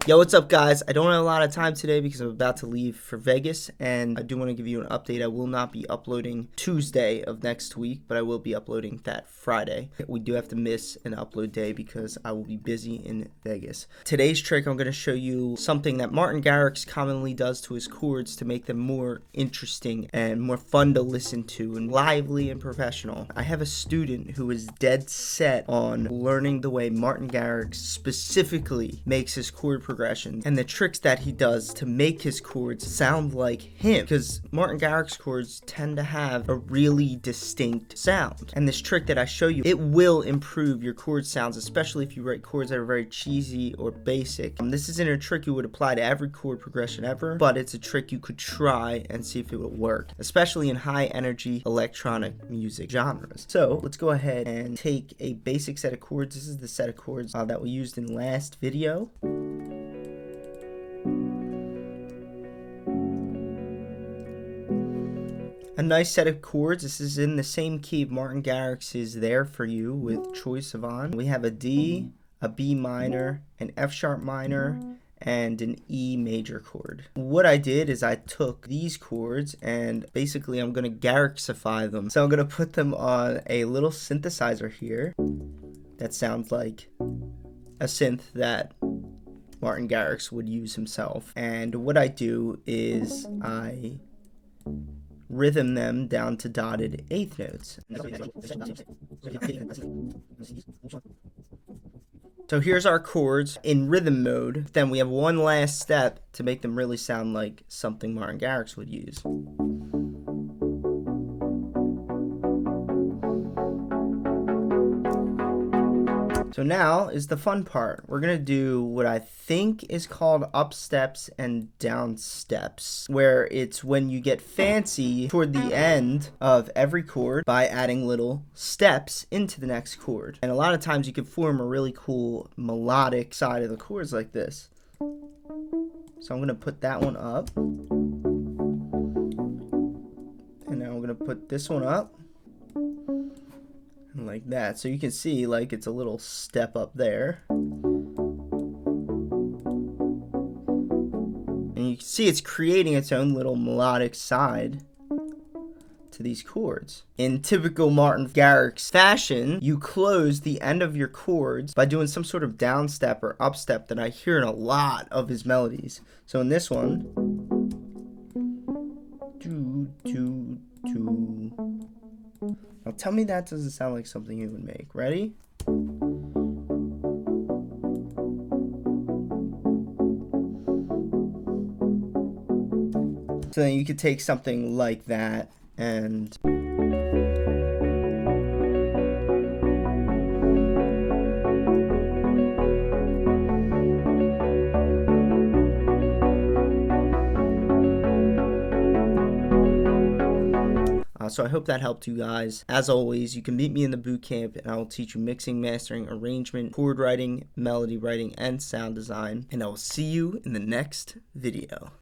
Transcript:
Yo, what's up guys? I don't have a lot of time today because I'm about to leave for Vegas, and I do want to give you an update. I will not be uploading Tuesday of next week, but I will be uploading that Friday. We do have to miss an upload day because I will be busy in Vegas. Today's trick, I'm going to show you something that Martin Garrix commonly does to his chords to make them more interesting and more fun to listen to and lively and professional. I have a student who is dead set on learning the way Martin Garrix specifically makes his chord progressions and the tricks that he does to make his chords sound like him, because Martin Garrix chords tend to have a really distinct sound, and this trick that I show you, it will improve your chord sounds, especially if you write chords that are very cheesy or basic. This isn't a trick you would apply to every chord progression ever, but it's a trick you could try and see if it would work, especially in high energy electronic music genres. So let's go ahead and take a basic set of chords. This is the set of chords that we used in the last video. A nice set of chords. This is in the same key of Martin Garrix is There For You with Choice of On. We have a D, a B minor, an F sharp minor, and an E major chord. What I did is I took these chords and basically I'm going to Garrixify them. So I'm going to put them on a little synthesizer here that sounds like a synth that Martin Garrix would use himself. And what I do is I rhythm them down to dotted eighth notes. So here's our chords in rhythm mode. Then we have one last step to make them really sound like something Martin Garrix would use. So now is the fun part. We're gonna do what I think is called up steps and down steps, where it's when you get fancy toward the end of every chord by adding little steps into the next chord. And a lot of times you can form a really cool melodic side of the chords like this. So I'm gonna put that one up. And now I'm gonna put this one up. Like that, so you can see like it's a little step up there, and you can see it's creating its own little melodic side to these chords. In typical Martin Garrix fashion, you close the end of your chords by doing some sort of down step or up step that I hear in a lot of his melodies. So in this one, do, do, do. Now tell me that doesn't sound like something you would make. Ready? So then you could take something like that and so I hope that helped you guys. As always, you can meet me in the boot camp and I will teach you mixing, mastering, arrangement, chord writing, melody writing, and sound design. And I will see you in the next video.